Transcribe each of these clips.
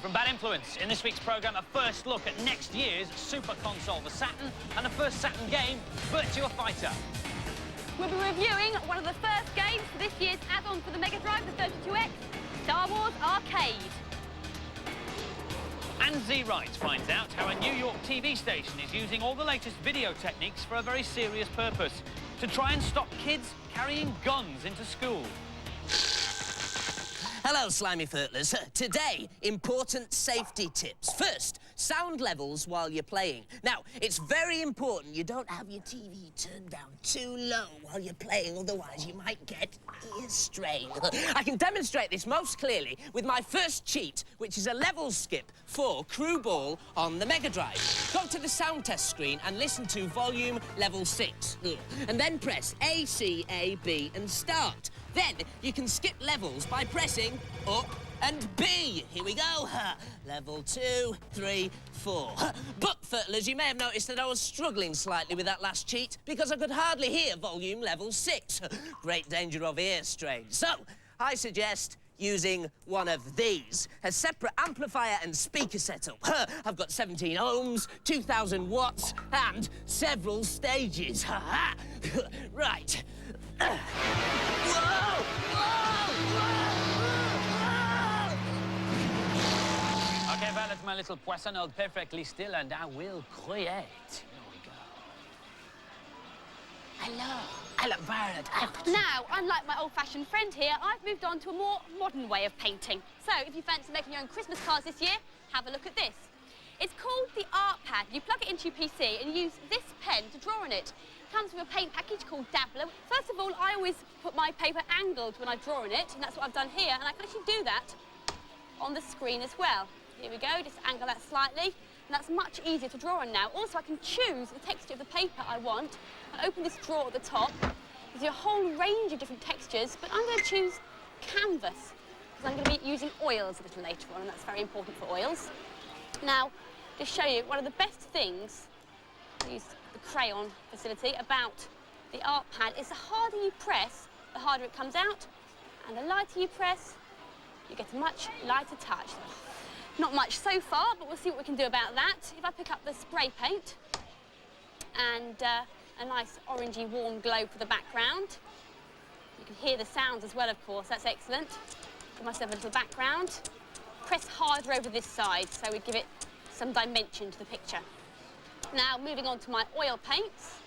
from Bad Influence. In this week's programme, a first look at next year's super console, the Saturn, and the first Saturn game, Virtua Fighter. We'll be reviewing one of the first games for this year's add-on for the Mega Drive, the 32X, Star Wars Arcade. And Z Wright finds out how a New York TV station is using all the latest video techniques for a very serious purpose, to try and stop kids carrying guns into school. Hello, slimy furtlers. Today, important safety tips. First, sound levels while you're playing. Now, it's very important you don't have your TV turned down too low while you're playing, otherwise you might get ear strain. I can demonstrate this most clearly with my first cheat, which is a level skip for Crew Ball on the Mega Drive. Go to the sound test screen and listen to volume level 6. And then press A, C, A, B and start. Then you can skip levels by pressing up and B. Here we go. Level 2, 3, 4. But, furtlers, you may have noticed that I was struggling slightly with that last cheat because I could hardly hear volume level 6. Great danger of ear strain. So, I suggest using one of these, a separate amplifier and speaker setup. I've got 17 ohms, 2,000 watts, and several stages. Right. Whoa! OK, well, let my little poisson hold perfectly still and I will create. Here we go. Hello, Violet. Now, unlike my old-fashioned friend here, I've moved on to a more modern way of painting. So, if you fancy making your own Christmas cards this year, have a look at this. It's called the Artpad. You plug it into your PC and use this pen to draw on it. It comes with a paint package called Dabbler. First of all, I always put my paper angled when I draw on it, and that's what I've done here, and I can actually do that on the screen as well. Here we go, just angle that slightly, and that's much easier to draw on now. Also, I can choose the texture of the paper I want. I open this drawer at the top. There's a whole range of different textures, but I'm going to choose canvas, because I'm going to be using oils a little later on, and that's very important for oils. Now, to show you one of the best things, I use the crayon facility, about the Artpad is the harder you press, the harder it comes out, and the lighter you press, you get a much lighter touch. Not much so far, but we'll see what we can do about that. If I pick up the spray paint and a nice orangey warm glow for the background, you can hear the sounds as well, of course. That's excellent. Give myself a little background. Press harder over this side, so we give it some dimension to the picture. Now, moving on to my oil paints.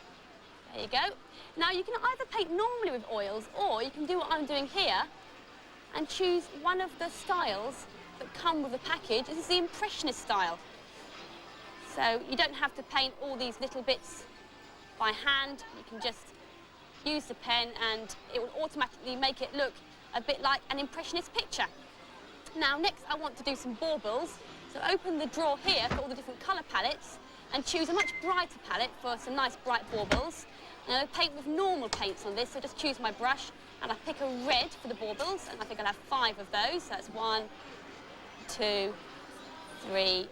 There you go. Now, you can either paint normally with oils, or you can do what I'm doing here and choose one of the styles that come with the package. This is the Impressionist style. So you don't have to paint all these little bits by hand. You can just use the pen and it will automatically make it look a bit like an Impressionist picture. Now, next I want to do some baubles. So open the drawer here for all the different colour palettes and choose a much brighter palette for some nice bright baubles. And I'll paint with normal paints on this, so just choose my brush and I pick a red for the baubles, and I think I'll have 5 of those. So that's 1, 2, 3,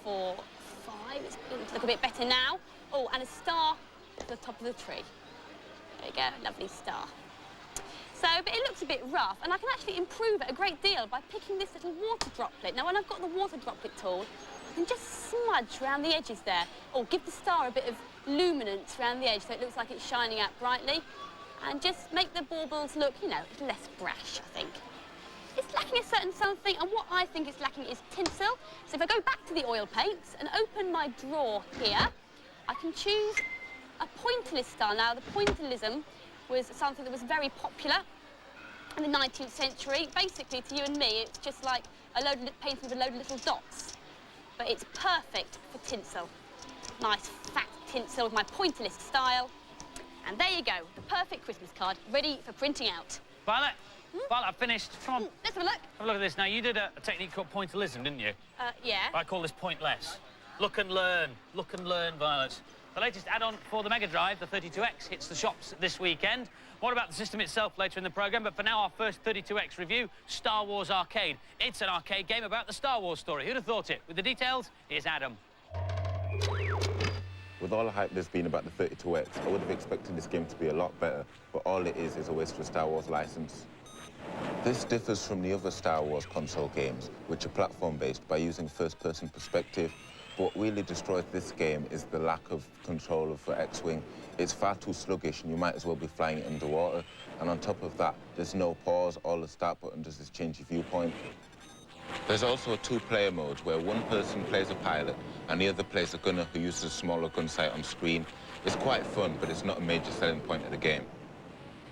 4, 5. It's beginning to look a bit better now. Oh, and a star at the top of the tree. There you go, lovely star. So, but it looks a bit rough, and I can actually improve it a great deal by picking this little water droplet. Now, when I've got the water droplet tool, I can just smudge around the edges there, or give the star a bit of luminance around the edge so it looks like it's shining out brightly, and just make the baubles look, you know, less brash, I think. It's lacking a certain something, and what I think is lacking is tinsel. So if I go back to the oil paints and open my drawer here, I can choose a pointillist style. Now, the pointillism was something that was very popular in the 19th century. Basically, to you and me, it's just like a load of painting with a load of little dots. But it's perfect for tinsel. Nice fat tinsel with my pointillist style. And there you go, the perfect Christmas card, ready for printing out. Violet, Violet, I've finished. Come on. Let's have a look. Have a look at this. Now, you did a technique called pointillism, didn't you? Yeah. I call this pointless. Look and learn. Look and learn, Violet. The latest add-on for the Mega Drive, the 32X, hits the shops this weekend. More about the system itself later in the programme, but for now, our first 32X review, Star Wars Arcade. It's an arcade game about the Star Wars story. Who'd have thought it? With the details, here's Adam. With all the hype there's been about the 32X, I would have expected this game to be a lot better, but all it is a waste of a Star Wars license. This differs from the other Star Wars console games, which are platform-based, by using first-person perspective. But what really destroys this game is the lack of control of the X-Wing. It's far too sluggish, and you might as well be flying it underwater. And on top of that, there's no pause. All the start button does is change your viewpoint. There's also a two-player mode where one person plays a pilot and the other plays a gunner who uses a smaller gun sight on screen. It's quite fun, but it's not a major selling point of the game.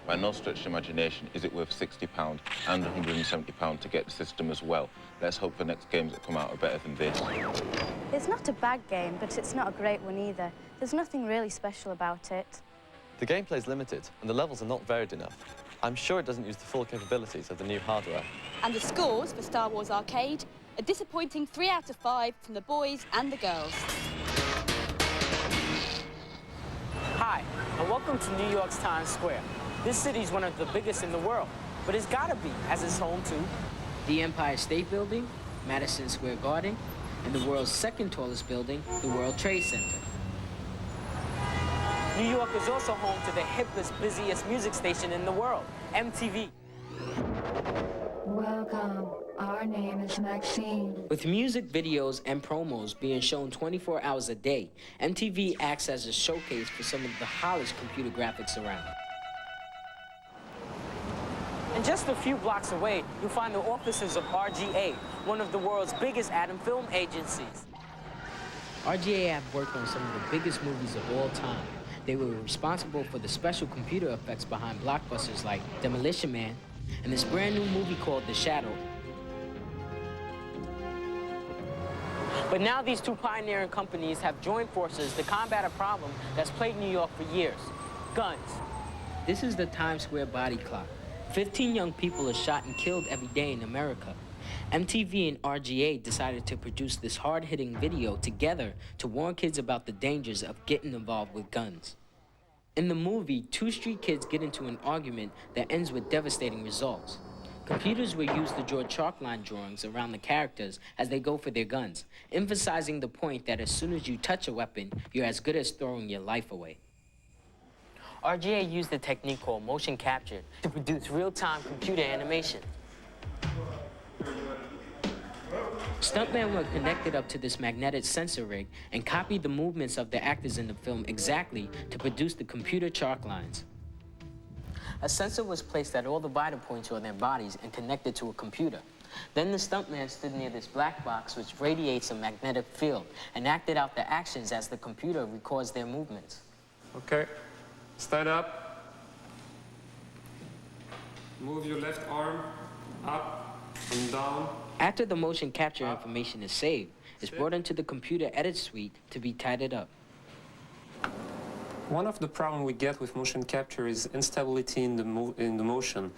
By no stretch of imagination is it worth £60 and £170 to get the system as well. Let's hope the next games that come out are better than this. It's not a bad game, but it's not a great one either. There's nothing really special about it. The gameplay's limited, and the levels are not varied enough. I'm sure it doesn't use the full capabilities of the new hardware. And the scores for Star Wars Arcade, a disappointing 3 out of 5 from the boys and the girls. Hi, and welcome to New York's Times Square. This city's one of the biggest in the world, but it's gotta be, as it's home to the Empire State Building, Madison Square Garden, and the world's second tallest building, the World Trade Center. New York is also home to the hippest, busiest music station in the world, MTV. Welcome. Our name is Maxine. With music videos and promos being shown 24 hours a day, MTV acts as a showcase for some of the hottest computer graphics around. And just a few blocks away, you'll find the offices of RGA, one of the world's biggest atom film agencies. RGA have worked on some of the biggest movies of all time. They were responsible for the special computer effects behind blockbusters like Demolition Man and this brand new movie called The Shadow. But now these two pioneering companies have joined forces to combat a problem that's plagued New York for years: guns. This is the Times Square body clock. 15 young people are shot and killed every day in America. MTV and RGA decided to produce this hard-hitting video together to warn kids about the dangers of getting involved with guns. In the movie, two street kids get into an argument that ends with devastating results. Computers were used to draw chalk line drawings around the characters as they go for their guns, emphasizing the point that as soon as you touch a weapon, you're as good as throwing your life away. RGA used a technique called motion capture to produce real-time computer animation. Stuntmen were connected up to this magnetic sensor rig and copied the movements of the actors in the film exactly to produce the computer chalk lines. A sensor was placed at all the vital points on their bodies and connected to a computer. Then the stuntman stood near this black box which radiates a magnetic field and acted out the actions as the computer records their movements. Okay, stand up. Move your left arm up and down. After the motion capture information is saved, it's brought into the computer edit suite to be tidied up. One of the problems we get with motion capture is instability in the motion.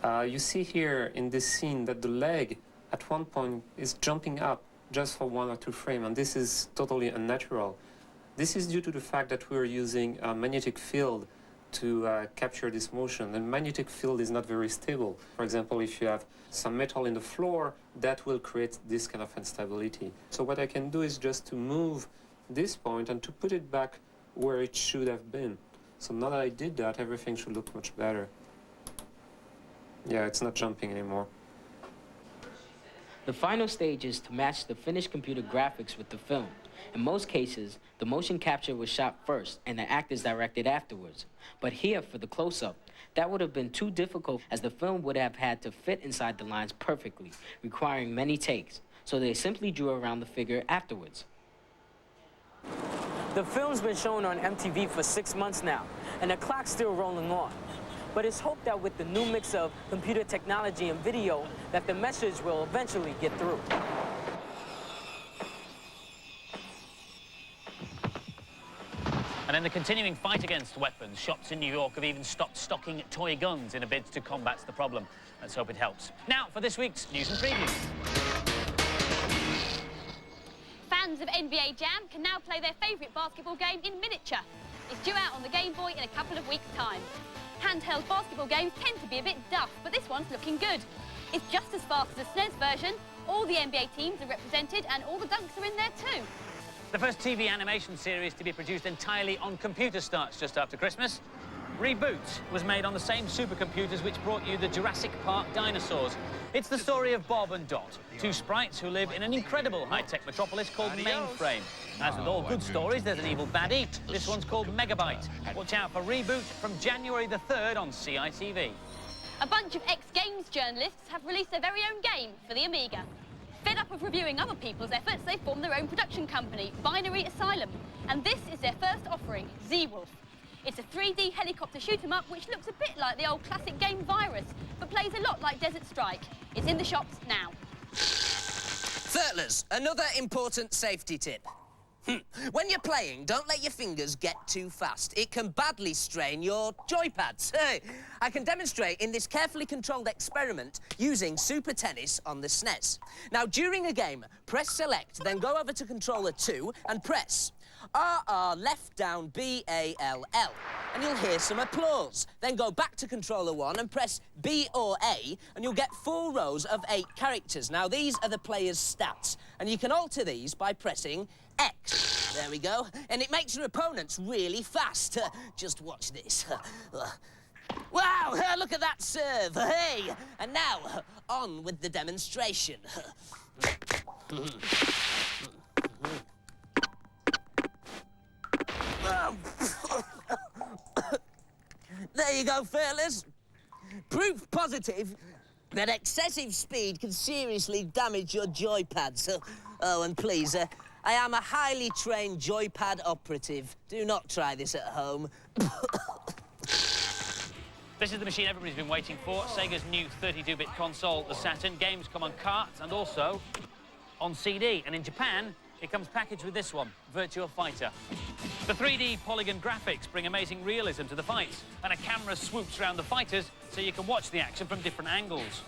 You see here in this scene that the leg at one point is jumping up just for 1 or 2 frames, and this is totally unnatural. This is due to the fact that we're using a magnetic field to capture this motion. The magnetic field is not very stable. For example, if you have some metal in the floor, that will create this kind of instability. So what I can do is just to move this point and to put it back where it should have been. So now that I did that, everything should look much better. Yeah, it's not jumping anymore. The final stage is to match the finished computer graphics with the film. In most cases, the motion capture was shot first and the actors directed afterwards. But here, for the close-up, that would have been too difficult as the film would have had to fit inside the lines perfectly, requiring many takes. So they simply drew around the figure afterwards. The film's been shown on MTV for 6 months now, and the clock's still rolling on. But it's hoped that with the new mix of computer technology and video, that the message will eventually get through. And in the continuing fight against weapons, shops in New York have even stopped stocking toy guns in a bid to combat the problem. Let's hope it helps. Now, for this week's News and Preview. Fans of NBA Jam can now play their favourite basketball game in miniature. It's due out on the Game Boy in a couple of weeks' time. Handheld basketball games tend to be a bit duff, but this one's looking good. It's just as fast as the SNES version, all the NBA teams are represented, and all the dunks are in there too. The first TV animation series to be produced entirely on computer starts just after Christmas. Reboot was made on the same supercomputers which brought you the Jurassic Park dinosaurs. It's the story of Bob and Dot, two sprites who live in an incredible high-tech metropolis called Mainframe. As with all good stories, there's an evil baddie. This one's called Megabyte. Watch out for Reboot from January the 3rd on CITV. A bunch of ex-Games journalists have released their very own game for the Amiga. Fed up of reviewing other people's efforts, they formed their own production company, Binary Asylum. And this is their first offering, Z-Wolf. It's a 3D helicopter shoot-'em-up which looks a bit like the old classic game Virus, but plays a lot like Desert Strike. It's in the shops now. Thurtlers, another important safety tip. When you're playing, don't let your fingers get too fast. It can badly strain your joypads. I can demonstrate in this carefully controlled experiment using Super Tennis on the SNES. Now, during a game, press Select, then go over to Controller 2 and press RR left down BALL, and you'll hear some applause. Then go back to Controller 1 and press B or A, and you'll get 4 rows of 8 characters. Now, these are the player's stats, and you can alter these by pressing X. There we go. And it makes your opponents really fast. Just watch this. Wow, look at that serve. Hey! And now, on with the demonstration. There you go, fellas. Proof positive that excessive speed can seriously damage your joypads. Oh, and please, I am a highly trained joypad operative. Do not try this at home. This is the machine everybody's been waiting for, Sega's new 32-bit console, the Saturn. Games come on carts and also on CD. And in Japan, it comes packaged with this one, Virtua Fighter. The 3D polygon graphics bring amazing realism to the fights, and a camera swoops around the fighters so you can watch the action from different angles.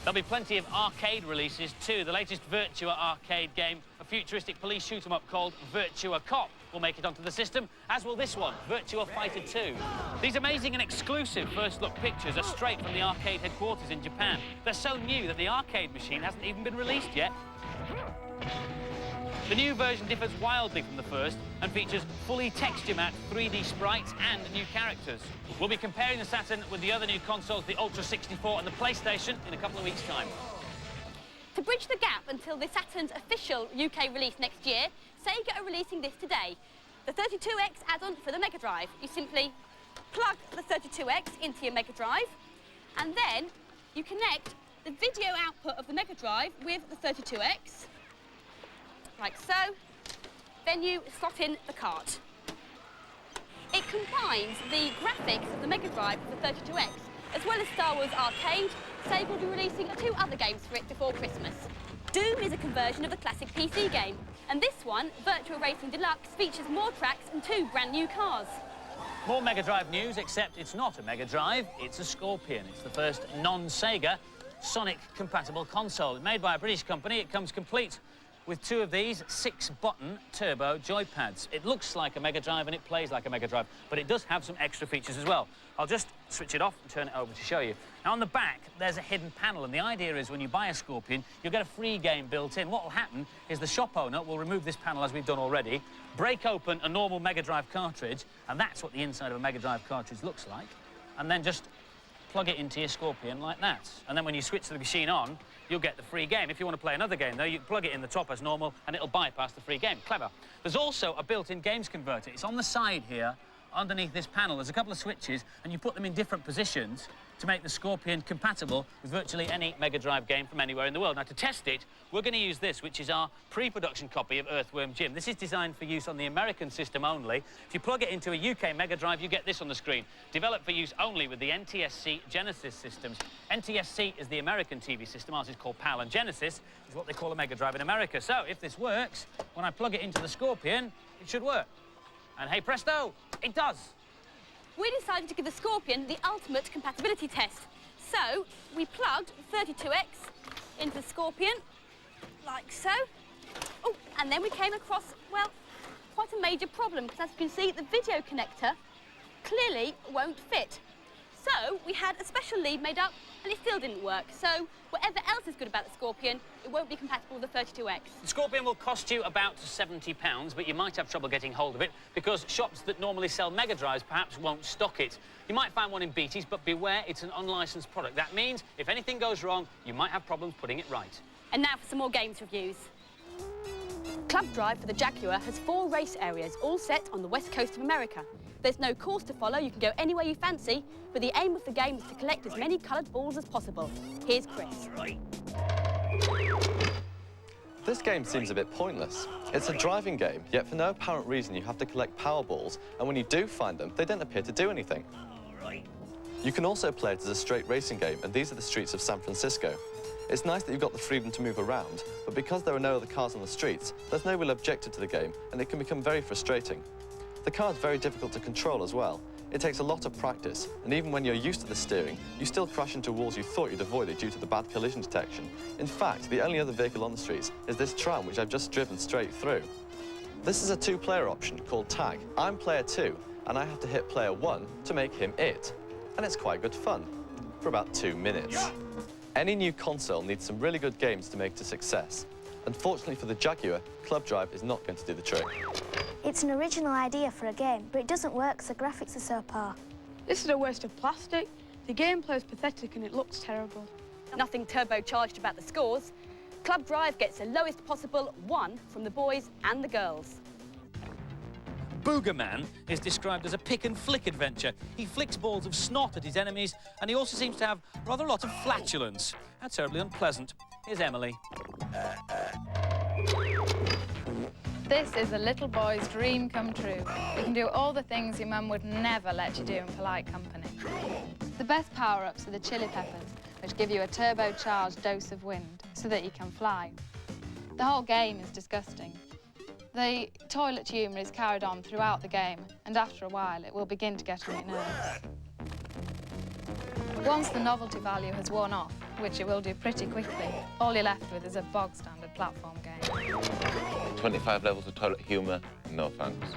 There'll be plenty of arcade releases too. The latest Virtua arcade game, a futuristic police shoot-'em-up called Virtua Cop, will make it onto the system, as will this one, Virtua Fighter 2. These amazing and exclusive first-look pictures are straight from the arcade headquarters in Japan. They're so new that the arcade machine hasn't even been released yet. The new version differs wildly from the first and features fully texture-matte 3D sprites and new characters. We'll be comparing the Saturn with the other new consoles, the Ultra 64 and the PlayStation, in a couple of weeks' time. To bridge the gap until the Saturn's official UK release next year, Sega are releasing this today. The 32X add-on for the Mega Drive. You simply plug the 32X into your Mega Drive, and then you connect the video output of the Mega Drive with the 32X, like so. Then you slot in the cart. It combines the graphics of the Mega Drive with the 32X, as well as Star Wars Arcade. Sega will be releasing 2 other games for it before Christmas. Doom is a conversion of the classic PC game, and this one, Virtua Racing Deluxe, features more tracks and 2 brand new cars. More Mega Drive news, except it's not a Mega Drive, it's a Scorpion. It's the first non-Sega Sonic-compatible console. Made by a British company, it comes complete with 2 of these 6-button turbo joypads. It looks like a Mega Drive and it plays like a Mega Drive, but it does have some extra features as well. I'll just switch it off and turn it over to show you. Now, on the back, there's a hidden panel, and the idea is when you buy a Scorpion, you'll get a free game built in. What will happen is the shop owner will remove this panel, as we've done already, break open a normal Mega Drive cartridge, and that's what the inside of a Mega Drive cartridge looks like, and then just plug it into your Scorpion like that. And then when you switch the machine on, you'll get the free game. If you want to play another game, though, you plug it in the top as normal, and it'll bypass the free game. Clever. There's also a built-in games converter. It's on the side here, underneath this panel. There's a couple of switches, and you put them in different positions to make the Scorpion compatible with virtually any Mega Drive game from anywhere in the world. Now, to test it, we're going to use this, which is our pre-production copy of Earthworm Jim. This is designed for use on the American system only. If you plug it into a UK Mega Drive, you get this on the screen. Developed for use only with the NTSC Genesis systems. NTSC is the American TV system. Ours is called PAL, and Genesis is what they call a Mega Drive in America. So, if this works, when I plug it into the Scorpion, it should work. And hey presto, it does. We decided to give the Scorpion the ultimate compatibility test. So, we plugged 32X into the Scorpion, like so. Oh, and then we came across, well, quite a major problem, because as you can see, the video connector clearly won't fit. So we had a special lead made up and it still didn't work. So whatever else is good about the Scorpion, it won't be compatible with the 32X. The Scorpion will cost you about £70, but you might have trouble getting hold of it because shops that normally sell Mega Drives perhaps won't stock it. You might find one in Beatties, but beware, it's an unlicensed product. That means if anything goes wrong, you might have problems putting it right. And now for some more games reviews. Club Drive for the Jaguar has 4 race areas, all set on the west coast of America. There's no course to follow, you can go anywhere you fancy, but the aim of the game is to collect as many coloured balls as possible. Here's Chris. This game seems a bit pointless. It's a driving game, yet for no apparent reason you have to collect Powerballs, and when you do find them, they don't appear to do anything. You can also play it as a straight racing game, and these are the streets of San Francisco. It's nice that you've got the freedom to move around, but because there are no other cars on the streets, there's no real objective to the game, and it can become very frustrating. The car is very difficult to control as well. It takes a lot of practice, and even when you're used to the steering, you still crash into walls you thought you'd avoided due to the bad collision detection. In fact, the only other vehicle on the streets is this tram, which I've just driven straight through. This is a 2-player option called Tag. I'm player 2, and I have to hit player 1 to make him it. And it's quite good fun, for about 2 minutes. Any new console needs some really good games to make it a success. Unfortunately for the Jaguar, Club Drive is not going to do the trick. It's an original idea for a game, but it doesn't work because the graphics are so poor. This is a waste of plastic. The gameplay is pathetic and it looks terrible. Nothing turbocharged about the scores. Club Drive gets the lowest possible 1 from the boys and the girls. Boogerman is described as a pick-and-flick adventure. He flicks balls of snot at his enemies, and he also seems to have rather a lot of flatulence. How terribly unpleasant. Here's Emily. This is a little boy's dream come true. You can do all the things your mum would never let you do in polite company. The best power-ups are the chili peppers, which give you a turbocharged dose of wind so that you can fly. The whole game is disgusting. The toilet humour is carried on throughout the game, and after a while it will begin to get on your nerves. Once the novelty value has worn off, which it will do pretty quickly, all you're left with is a bog-standard platform game. 25 levels of toilet humour, no thanks.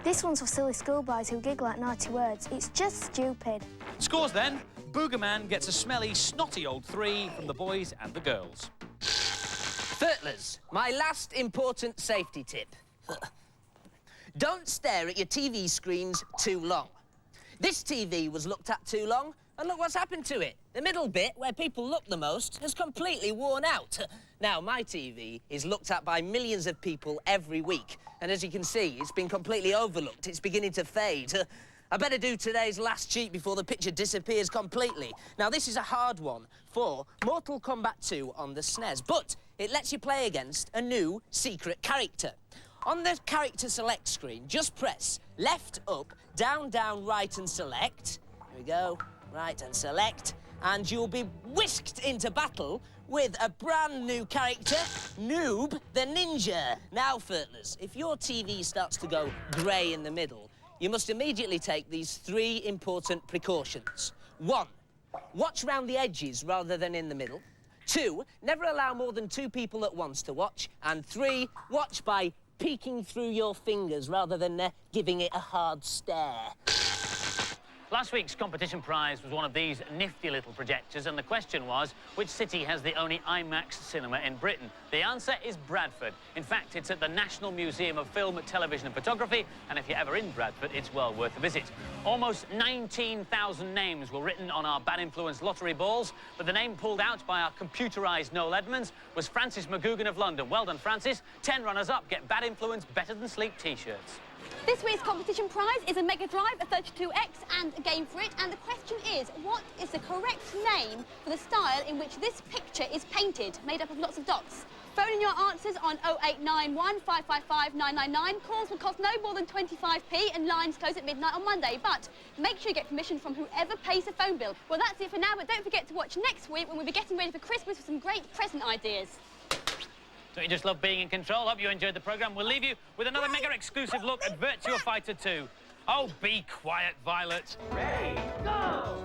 This one's for silly schoolboys who giggle at naughty words. It's just stupid. Scores then. Boogerman gets a smelly, snotty old 3 from the boys and the girls. Furtlers, my last important safety tip. Don't stare at your TV screens too long. This TV was looked at too long, and look what's happened to it. The middle bit, where people look the most, has completely worn out. Now, my TV is looked at by millions of people every week, and as you can see, it's been completely overlooked. It's beginning to fade. I better do today's last cheat before the picture disappears completely. Now, this is a hard one for Mortal Kombat 2 on the SNES, but it lets you play against a new secret character. On the character select screen, just press left, up, down, down, right, and select. Here we go, right, and select, and you'll be whisked into battle with a brand new character, Noob the Ninja. Now, Furtlers, if your TV starts to go grey in the middle, you must immediately take these 3 important precautions. 1, watch round the edges rather than in the middle. 2, never allow more than 2 people at once to watch. And 3, watch by peeking through your fingers rather than giving it a hard stare. Last week's competition prize was one of these nifty little projectors, and the question was, which city has the only IMAX cinema in Britain? The answer is Bradford. In fact, it's at the National Museum of Film, Television and Photography, and if you're ever in Bradford, it's well worth a visit. Almost 19,000 names were written on our Bad Influence lottery balls, but the name pulled out by our computerised Noel Edmonds was Francis McGugan of London. Well done, Francis. 10 runners-up get Bad Influence Better Than Sleep T-shirts. This week's competition prize is a Mega Drive, a 32X and a game for it. And the question is, what is the correct name for the style in which this picture is painted, made up of lots of dots? Phone in your answers on 0891 555 999. Calls will cost no more than 25p and lines close at midnight on Monday. But make sure you get permission from whoever pays the phone bill. Well, that's it for now, but don't forget to watch next week when we'll be getting ready for Christmas with some great present ideas. Don't you just love being in control? Hope you enjoyed the programme. We'll leave you with another Mega exclusive look at Virtua Fighter 2. Oh, be quiet, Violet. Ready, go!